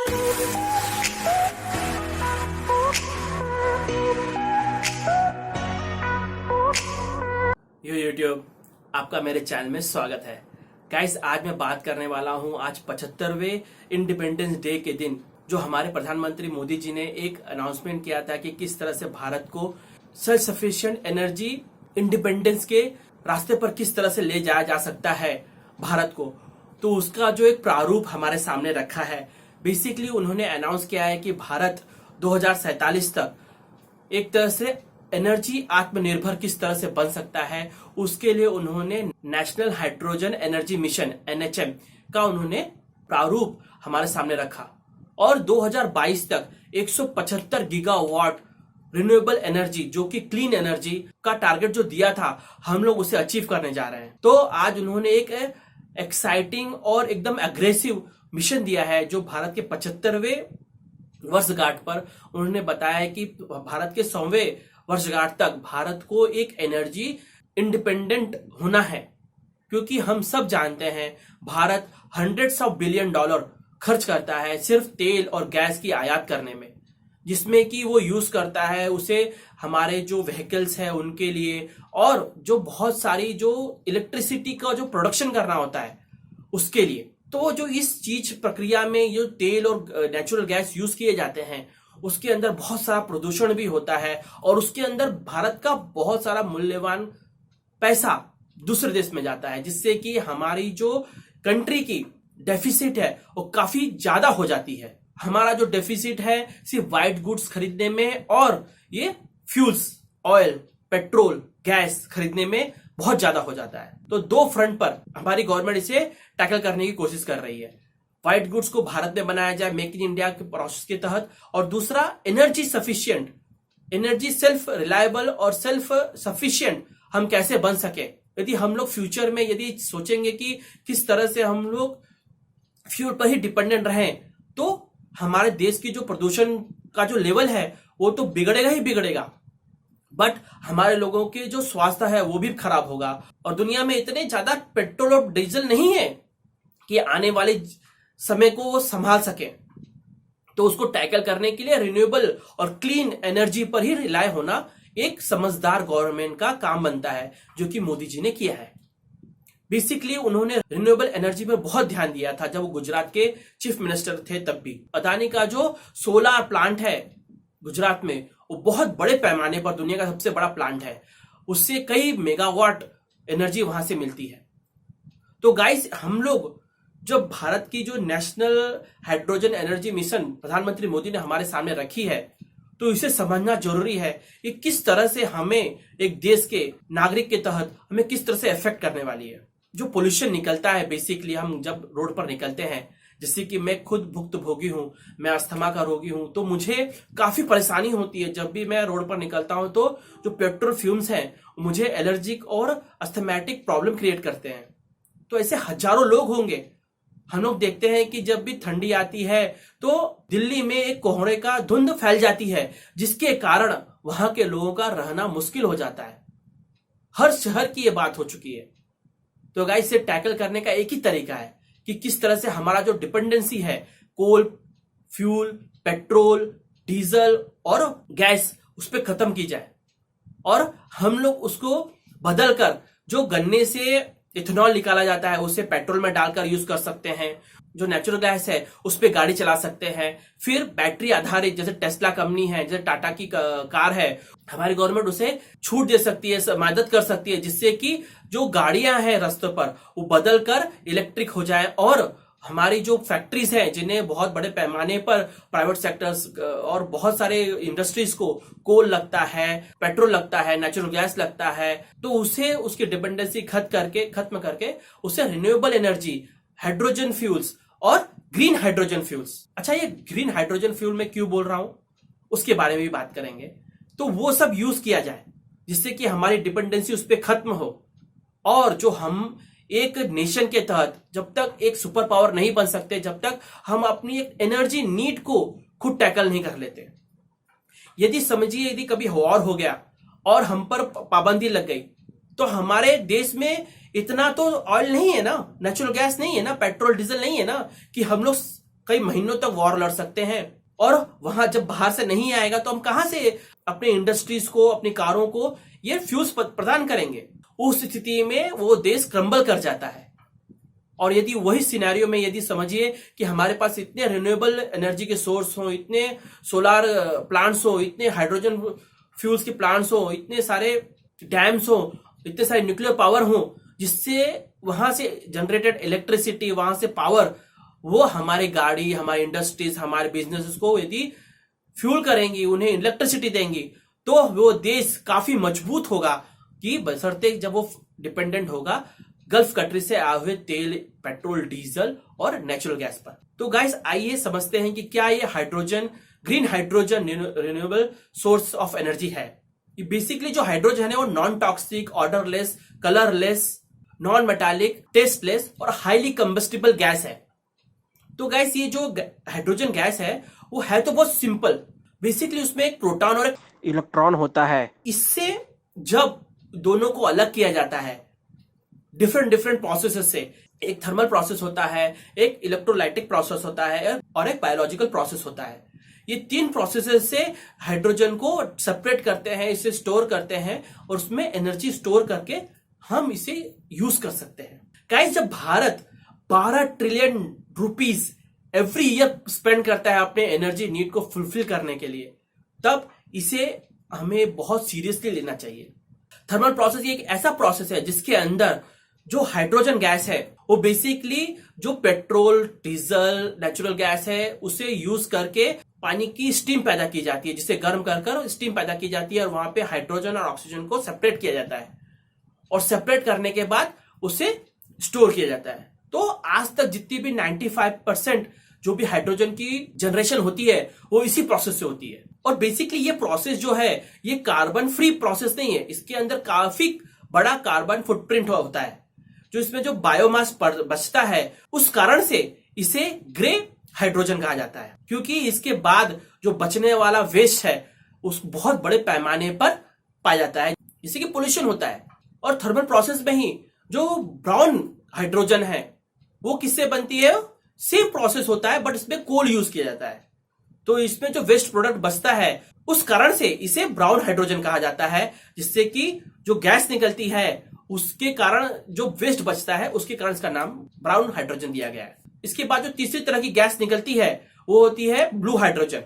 यो YouTube, आपका मेरे channel में स्वागत है। गाइस, आज मैं बात करने वाला हूं आज 75वें इंडिपेंडेंस डे के दिन जो हमारे प्रधानमंत्री मोदी जी ने एक अनाउंसमेंट किया था कि किस तरह से भारत को सेल्फ सफिशिएंट एनर्जी इंडिपेंडेंस के रास्ते पर किस तरह से ले जाया जा सकता है भारत को। तो उसका जो एक प्रारूप हमारे सामने रखा है। बेसिकली उन्होंने अनाउंस किया है कि भारत 2047 तक एक तरह से एनर्जी आत्मनिर्भर किस तरह से बन सकता है, उसके लिए उन्होंने national hydrogen energy mission NHM का उन्होंने प्रारूप हमारे सामने रखा और 2022 तक 175 गीगावाट रिन्यूएबल एनर्जी जो कि क्लीन एनर्जी का टारगेट जो दिया था, हम लोग उसे अचीव करने जा रहे हैं। तो आज उन्होंने एक एक्साइटिंग और एकदम एग्रेसिव मिशन दिया है जो भारत के 75वें वर्षगांठ पर उन्होंने बताया है कि भारत के 100वें वर्षगांठ तक भारत को एक एनर्जी इंडिपेंडेंट होना है, क्योंकि हम सब जानते हैं भारत $100 बिलियन खर्च करता है सिर्फ तेल और गैस की आयात करने में, जिसमें कि वो यूज करता है उसे हमारे जो व्हीकल्स है उनके लिए और जो बहुत सारी जो इलेक्ट्रिसिटी का जो प्रोडक्शन करना होता है उसके लिए। तो जो इस चीज प्रक्रिया में जो तेल और नेचुरल गैस यूज किए जाते हैं उसके अंदर बहुत सारा प्रदूषण भी होता है और उसके अंदर भारत का बहुत सारा मूल्यवान पैसा दूसरे देश में जाता है, जिससे कि हमारी जो कंट्री की डेफिसिट है वो काफी ज्यादा हो जाती है। हमारा जो डेफिसिट है सिर्फ व्हाइट गुड्स खरीदने में और ये फ्यूल्स, ऑयल, पेट्रोल, गैस खरीदने में बहुत ज्यादा हो जाता है। तो दो फ्रंट पर हमारी गवर्नमेंट इसे टैकल करने की कोशिश कर रही है। व्हाइट गुड्स को भारत में बनाया जाए मेक इन इंडिया के प्रोसेस के तहत, और दूसरा energy sufficient, energy self reliable और सेल्फ सफिशिएंट हम कैसे बन सके। यदि हम लोग फ्यूचर में यदि सोचेंगे कि किस तरह से हम लोग फ्यूल पर ही डिपेंडेंट रहें, तो हमारे देश की जो प्रदूषण का जो लेवल है वो तो बिगड़ेगा ही बिगड़ेगा, बट हमारे लोगों के जो स्वास्थ्य है वो भी खराब होगा। और दुनिया में इतने ज्यादा पेट्रोल और डीजल नहीं है कि आने वाले समय को वो संभाल सके। तो उसको टैकल करने के लिए रिन्यूएबल और क्लीन एनर्जी पर ही रिलाय होना एक समझदार गवर्नमेंट का काम बनता है, जो कि मोदी जी ने किया है। बेसिकली उन्होंने रिन्यूएबल एनर्जी पर बहुत ध्यान दिया था जब वो गुजरात के चीफ मिनिस्टर थे तब भी। अदानी का जो सोलर प्लांट है गुजरात में वो बहुत बड़े पैमाने पर दुनिया का सबसे बड़ा प्लांट है, उससे कई मेगावाट एनर्जी वहां से मिलती है। तो गाइस, हम लोग जब भारत की जो नेशनल हाइड्रोजन एनर्जी मिशन प्रधानमंत्री मोदी ने हमारे सामने रखी है, तो इसे समझना जरूरी है कि किस तरह से हमें एक देश के नागरिक के तहत हमें किस तरह से इफेक्ट करने वाली है। जो पोल्यूशन निकलता है बेसिकली हम जब रोड पर निकलते हैं, जैसे कि मैं खुद भुक्तभोगी हूं, मैं अस्थमा का रोगी हूं, तो मुझे काफी परेशानी होती है जब भी मैं रोड पर निकलता हूं। तो जो पेट्रोल फ्यूम्स हैं मुझे एलर्जिक और अस्थमेटिक प्रॉब्लम क्रिएट करते हैं। तो ऐसे हजारों लोग होंगे। हम लोग देखते हैं कि जब भी ठंडी आती है तो दिल्ली में एक कोहरे का धुंध फैल जाती है, जिसके कारण वहां के लोगों का रहना मुश्किल हो जाता है। हर शहर की ये बात हो चुकी है। तो गाइस, इसे टैकल करने का एक ही तरीका है कि किस तरह से हमारा जो डिपेंडेंसी है कोल, फ्यूल, पेट्रोल, डीजल और गैस उस पर खत्म की जाए और हम लोग उसको बदलकर जो गन्ने से इथेनॉल निकाला जाता है उसे पेट्रोल में डालकर यूज कर सकते हैं। जो नेचुरल गैस है उस पे गाड़ी चला सकते हैं। फिर बैटरी आधारित जैसे टेस्ला कंपनी है, जैसे टाटा की कार है, हमारी गवर्नमेंट उसे छूट दे सकती है, मदद कर सकती है, जिससे कि जो गाड़ियां हैं रास्तों पर वो बदल कर इलेक्ट्रिक हो जाए। और हमारी जो फैक्ट्रीज हैं जिन्हें बहुत बड़े पैमाने पर प्राइवेट सेक्टर्स और बहुत सारे इंडस्ट्रीज को कोल लगता है, पेट्रोल लगता है, नेचुरल गैस लगता है, तो उसे उसकी डिपेंडेंसी खत्म करके उसे रिन्यूएबल एनर्जी, हाइड्रोजन फ्यूल्स और ग्रीन हाइड्रोजन फ्यूल्स। अच्छा, ये ग्रीन हाइड्रोजन फ्यूल में क्यों बोल रहा हूं उसके बारे में भी बात करेंगे। तो वो सब यूज किया जाए जिससे कि हमारी डिपेंडेंसी उस पर खत्म हो और जो हम एक नेशन के तहत जब तक एक सुपर पावर नहीं बन सकते, जब तक हम अपनी एक एनर्जी नीड को खुद टैकल नहीं कर लेते। यदि समझिए यदि कभी वॉर हो गया और हम पर पाबंदी लग गई, तो हमारे देश में इतना तो ऑयल नहीं है ना, नेचुरल गैस नहीं है ना, पेट्रोल डीजल नहीं है ना कि हम लोग कई महीनों तक वॉर लड़ सकते हैं। और वहां जब बाहर से नहीं आएगा तो हम कहां से अपने इंडस्ट्रीज को, अपनी कारों को ये फ्यूल्स प्रदान करेंगे। उस स्थिति में वो देश क्रम्बल कर जाता है। और यदि वही सिनेरियो में यदि समझिए कि हमारे पास इतने रिन्यूएबल एनर्जी के सोर्स हो, इतने सोलार प्लांट्स हो, इतने हाइड्रोजन फ्यूल्स के प्लांट्स हो, इतने सारे डैम्स हो, इतने सारे न्यूक्लियर पावर हो, जिससे वहां से जनरेटेड इलेक्ट्रिसिटी, वहां से पावर, वो हमारे गाड़ी, हमारे इंडस्ट्रीज, हमारे बिजनेसेस को यदि फ्यूल करेंगी, उन्हें इलेक्ट्रिसिटी देंगी, तो वो देश काफी मजबूत होगा कि बशर्ते जब वो डिपेंडेंट होगा गल्फ कंट्री से आए हुए तेल, पेट्रोल, डीजल और नेचुरल गैस पर। तो गाइस आइए समझते हैं कि क्या ये hydrogen, green hydrogen renewable source of energy है। बेसिकली जो हाइड्रोजन है वो non toxic, odourless, colourless, non metallic, tasteless और हाईली कंबस्टिबल गैस है। तो गैस ये जो हाइड्रोजन गैस है वो है तो बहुत सिंपल। बेसिकली उसमें एक प्रोटॉन और एक इलेक्ट्रॉन होता है। इससे जब दोनों को अलग किया जाता है डिफरेंट प्रोसेस से, एक थर्मल प्रोसेस होता है, एक इलेक्ट्रोलाइटिक प्रोसेस होता है और एक बायोलॉजिकल प्रोसेस होता है। ये तीन प्रोसेसेस से हाइड्रोजन को सेपरेट करते हैं, इसे स्टोर करते हैं और उसमें एनर्जी स्टोर करके हम इसे यूज कर सकते हैं। गाइस जब Bharat 12 trillion rupees every year spend करता है अपने एनर्जी नीड को फुलफिल करने के लिए, तब इसे हमें बहुत सीरियसली लेना चाहिए। थर्मल प्रोसेस ये एक ऐसा प्रोसेस है जिसके अंदर जो हाइड्रोजन गैस है वो बेसिकली जो पेट्रोल, डीजल, नेचुरल गैस है उसे यूज करके पानी की स्टीम पैदा की जाती है, जिसे गर्म कर स्टीम पैदा की जाती है और वहां पे हाइड्रोजन और ऑक्सीजन को सेपरेट किया जाता है और सेपरेट करने के बाद उसे स्टोर किया जाता है। तो आज तक जितनी भी 95% जो भी हाइड्रोजन की जनरेशन होती है वो इसी प्रोसेस से होती है। और बेसिकली ये प्रोसेस जो है ये कार्बन फ्री प्रोसेस नहीं है, इसके अंदर काफी बड़ा कार्बन फुटप्रिंट होता है। जो इसमें जो बायोमास बचता है उस कारण से इसे ग्रे हाइड्रोजन कहा जाता है, क्योंकि इसके बाद जो बचने वाला वेस्ट है उस बहुत बड़े पैमाने पर पाया जाता है, जिससे कि पोल्यूशन होता है। और थर्मल प्रोसेस में ही जो ब्राउन हाइड्रोजन है वो किससे बनती है, सेम प्रोसेस होता है बट इसमें कोल यूज किया जाता है। तो इसमें जो वेस्ट प्रोडक्ट बचता है उस कारण से इसे ब्राउन हाइड्रोजन कहा जाता है, जिससे कि जो गैस निकलती है उसके कारण जो वेस्ट बचता है उसके कारण इसका नाम ब्राउन हाइड्रोजन दिया गया है। इसके बाद जो तीसरी तरह की गैस निकलती है वो होती है ब्लू हाइड्रोजन।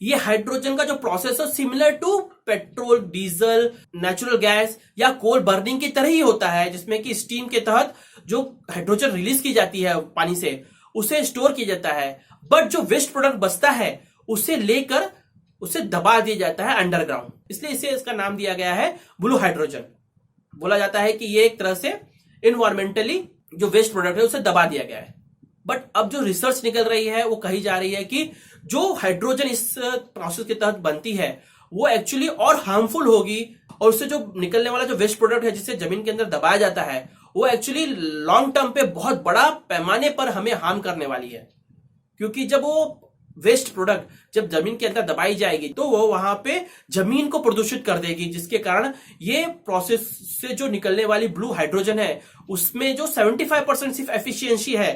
ये हाइड्रोजन का जो प्रोसेस है similar to petrol, diesel, natural gas या कोल बर्निंग की तरह ही होता है, जिसमें कि स्टीम के तहत जो हाइड्रोजन रिलीज की जाती है पानी से उसे स्टोर किया जाता है, बट जो वेस्ट प्रोडक्ट बचता है उसे लेकर उसे दबा दिया जाता है अंडरग्राउंड, इसलिए इसे इसका नाम दिया गया है ब्लू हाइड्रोजन। बोला जाता है कि ये एक तरह से इन्वायरमेंटली जो वेस्ट प्रोडक्ट है उसे दबा दिया गया है। बट अब जो रिसर्च निकल रही है वो कही जा रही है कि जो हाइड्रोजन इस प्रोसेस के तहत बनती है वो एक्चुअली और हार्मफुल होगी और उससे जो निकलने वाला जो वेस्ट प्रोडक्ट है जिसे जमीन के अंदर दबाया जाता है वो एक्चुअली लॉन्ग टर्म पे बहुत बड़ा पैमाने पर हमें हार्म करने वाली है, क्योंकि जब वो वेस्ट प्रोडक्ट जब जमीन के अंदर दबाई जाएगी तो वो वहां पे जमीन को प्रदूषित कर देगी, जिसके कारण ये प्रोसेस से जो निकलने वाली ब्लू हाइड्रोजन है उसमें जो 75% सिर्फ एफिशिएंसी है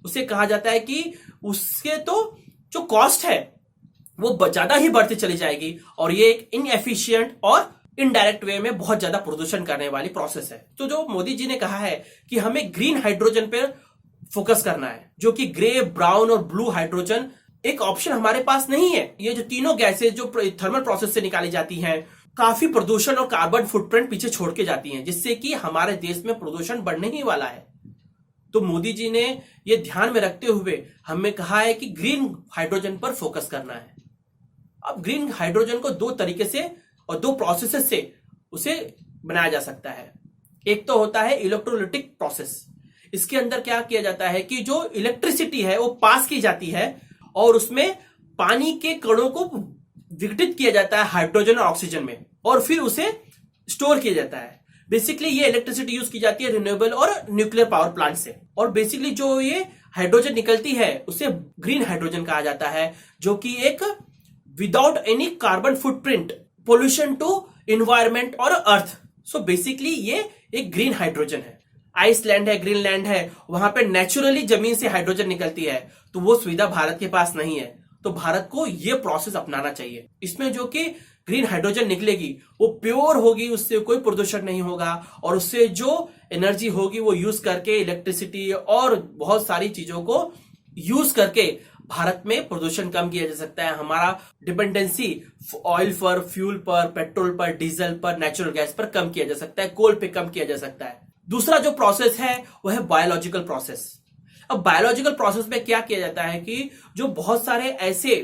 उसे कहा जाता है कि उसके तो जो कॉस्ट है वो ज्यादा ही बढ़ती चली जाएगी और ये एक इनएफिशिएंट और इनडायरेक्ट वे में बहुत ज्यादा प्रदूषण करने वाली प्रोसेस है। तो जो मोदी जी ने कहा है कि हमें ग्रीन हाइड्रोजन पर फोकस करना है, जो कि ग्रे, ब्राउन और ब्लू हाइड्रोजन एक ऑप्शन हमारे पास नहीं है। ये जो तीनों गैसेज जो थर्मल प्रोसेस से निकाली जाती हैं काफी प्रदूषण और कार्बन फुटप्रिंट पीछे छोड़ के जाती हैं, जिससे कि हमारे देश में प्रदूषण बढ़ने ही वाला है। तो मोदी जी ने ये ध्यान में रखते हुए हमें कहा है कि ग्रीन हाइड्रोजन पर फोकस करना है। अब ग्रीन हाइड्रोजन को दो तरीके से और दो प्रोसेसेस से उसे बनाया जा सकता है। एक तो होता है इलेक्ट्रोलिटिक प्रोसेस। इसके अंदर क्या किया जाता है कि जो इलेक्ट्रिसिटी है वो पास की जाती है और उसमें पानी के कणों को विघटित किया जाता है हाइड्रोजन और ऑक्सीजन में और फिर उसे स्टोर किया जाता है। बेसिकली ये इलेक्ट्रिसिटी यूज की जाती है रिन्यूएबल और न्यूक्लियर पावर प्लांट से। और बेसिकली जो ये हाइड्रोजन निकलती है उसे ग्रीन हाइड्रोजन कहा जाता है, जो कि एक without any carbon footprint, pollution to environment और अर्थ। सो बेसिकली ये एक ग्रीन हाइड्रोजन है। आइसलैंड है, ग्रीनलैंड है, वहां पे नेचुरली जमीन से हाइड्रोजन निकलती है, तो वो सुविधा भारत के पास नहीं है। तो भारत को ये प्रोसेस अपनाना चाहिए। इसमें जो कि ग्रीन हाइड्रोजन निकलेगी वो प्योर होगी, उससे कोई प्रदूषण नहीं होगा, और उससे जो एनर्जी होगी वो यूज करके इलेक्ट्रिसिटी और बहुत सारी चीजों को यूज करके भारत में प्रदूषण कम किया जा सकता है। हमारा डिपेंडेंसी ऑयल पर, फ्यूल पर, पेट्रोल पर, डीजल पर, नेचुरल गैस पर कम किया जा सकता है, कोल पे कम किया जा सकता है। दूसरा जो प्रोसेस है वो है बायोलॉजिकल प्रोसेस। अब बायोलॉजिकल प्रोसेस में क्या किया जाता है कि जो बहुत सारे ऐसे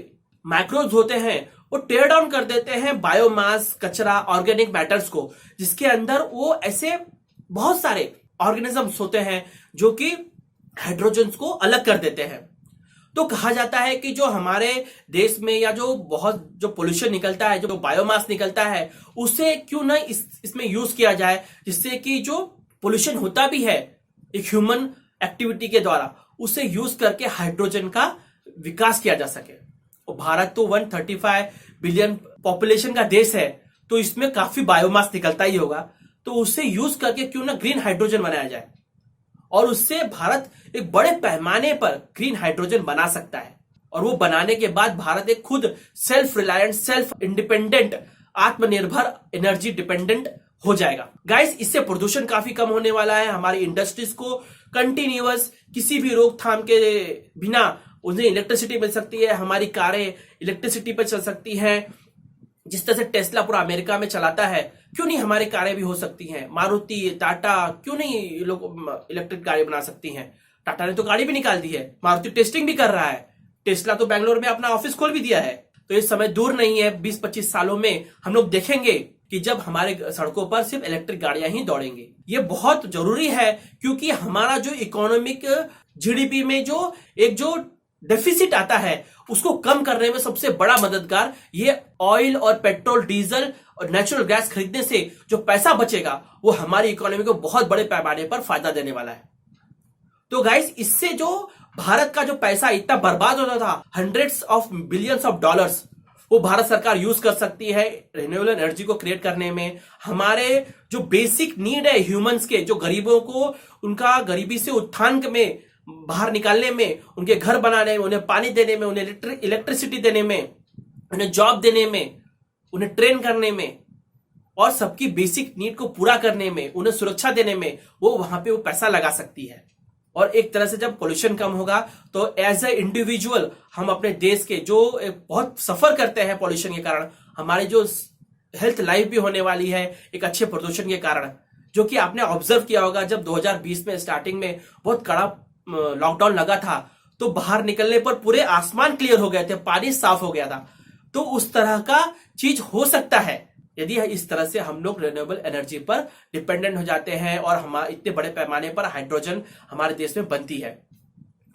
माइक्रोब्स होते हैं वो टेयर डाउन कर देते हैं बायोमास, कचरा, ऑर्गेनिक मैटर्स को, जिसके अंदर वो ऐसे बहुत सारे ऑर्गेनिजम्स होते हैं जो कि हाइड्रोजन को अलग कर देते हैं। तो कहा जाता है कि जो हमारे देश में या जो बहुत जो पोल्यूशन निकलता है, जो बायोमास निकलता है, उसे क्यों ना इसमें यूज किया जाए, जिससे कि जो पोल्यूशन होता भी है एक ह्यूमन एक्टिविटी के द्वारा, उसे यूज करके हाइड्रोजन का विकास किया जा सके। और भारत तो 135 बिलियन पॉपुलेशन का देश है, तो इसमें काफी बायोमास निकलता ही होगा, तो उसे यूज करके क्यों ना ग्रीन हाइड्रोजन बनाया जाए, और उससे भारत एक बड़े पैमाने पर ग्रीन हाइड्रोजन बना सकता है। और वो बनाने के बाद भारत एक खुद सेल्फ रिलायंट, सेल्फ इंडिपेंडेंट, आत्मनिर्भर, एनर्जी डिपेंडेंट हो जाएगा। गाइस, इससे प्रदूषण काफी कम होने वाला है। हमारी इंडस्ट्रीज को कंटिन्यूअस किसी भी रोकथाम के बिना उन्हें इलेक्ट्रिसिटी मिल सकती है। हमारी कारें इलेक्ट्रिसिटी पर चल सकती हैं। जिस तरह से टेस्ला पूरा अमेरिका में चलाता है, क्यों नहीं हमारी कारें भी हो सकती हैं? मारुति, टाटा, क्यों नहीं लोग इलेक्ट्रिक गाड़ी बना सकती हैं? टाटा ने तो गाड़ी भी निकाल दी है, मारुति टेस्टिंग भी कर रहा है, टेस्ला तो बेंगलोर में अपना ऑफिस खोल भी दिया है। तो ये समय दूर नहीं है, 20-25 सालों में हम लोग देखेंगे कि जब हमारे सड़कों पर सिर्फ इलेक्ट्रिक गाड़ियां ही दौड़ेंगी। ये बहुत जरूरी है, क्योंकि हमारा जो इकोनॉमिक जीडीपी में जो डेफिसिट आता है, उसको कम करने में सबसे बड़ा मददगार ये ऑयल और पेट्रोल, डीजल और नेचुरल गैस खरीदने से जो पैसा बचेगा वो हमारी इकोनॉमी को बहुत बड़े पैमाने पर फायदा देने वाला है। तो गाइस, इससे जो भारत का जो पैसा इतना बर्बाद होता था, hundreds of billions of dollars, वो भारत सरकार यूज कर सकती है रिन्यूएबल एनर्जी को क्रिएट करने में। हमारे जो बेसिक नीड है ह्यूमंस के, जो गरीबों को उनका गरीबी से उत्थान में बाहर निकालने में, उनके घर बनाने में, उन्हें पानी देने में, उन्हें इलेक्ट्रिसिटी देने में, उन्हें जॉब देने में, उन्हें ट्रेन करने में, और सबकी बेसिक नीड को पूरा करने में, उन्हें सुरक्षा देने में, वो वहां पे वो पैसा लगा सकती है। और एक तरह से जब पोल्यूशन कम होगा तो एज ए इंडिविजुअल हम अपने देश के जो बहुत सफर करते हैं पोल्यूशन के कारण, हमारी जो हेल्थ लाइफ भी होने वाली है एक अच्छे प्रदूषण के कारण, जो कि आपने ऑब्जर्व किया होगा जब 2020 में स्टार्टिंग में बहुत कड़ा लॉकडाउन लगा था, तो बाहर निकलने पर पूरे आसमान क्लियर हो गए थे, पानी साफ हो गया था। तो उस तरह का चीज हो सकता है यदि इस तरह से हम लोग रिन्यूएबल एनर्जी पर डिपेंडेंट हो जाते हैं, और हमारे इतने बड़े पैमाने पर हाइड्रोजन हमारे देश में बनती है,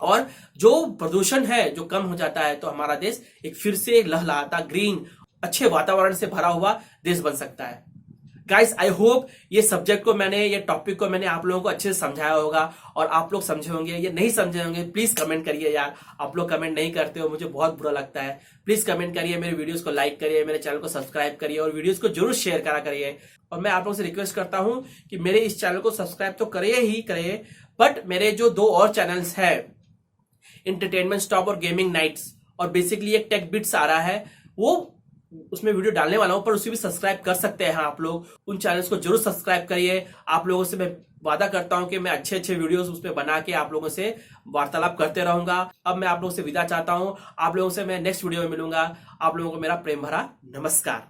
और जो प्रदूषण है जो कम हो जाता है, तो हमारा देश एक फिर से एक लहलहाता, ग्रीन, अच्छे वातावरण से भरा हुआ देश बन सकता है। गाइस, आई होप ये टॉपिक को मैंने आप लोगों को अच्छे से समझाया होगा, और आप लोग समझे होंगे। ये नहीं समझे होंगे, प्लीज कमेंट करिए यार। आप लोग कमेंट नहीं करते हो, मुझे बहुत बुरा लगता है। प्लीज कमेंट करिए, मेरे वीडियोस को लाइक करिए, मेरे चैनल को सब्सक्राइब करिए, और वीडियोस को जरूर शेयर करा करिए। और मैं आप लोगों से रिक्वेस्ट करता हूं कि मेरे इस चैनल को सब्सक्राइब तो करिए, बट मेरे जो 2 और चैनल्स है, एंटरटेनमेंट स्टॉप और गेमिंग नाइट्स, और बेसिकली एक टेक बिट्स आ रहा है, वो उसमें वीडियो डालने वाला हूं, पर उसे भी सब्सक्राइब कर सकते हैं आप लोग। उन चैनल्स को जरूर सब्सक्राइब करिए। आप लोगों से मैं वादा करता हूं कि मैं अच्छे वीडियोस उसमें बना के आप लोगों से वार्तालाप करते रहूंगा। अब मैं आप लोगों से विदा चाहता हूं, आप लोगों से मैं नेक्स्ट वीडियो में मिलूंगा। आप लोगों को मेरा प्रेम भरा नमस्कार।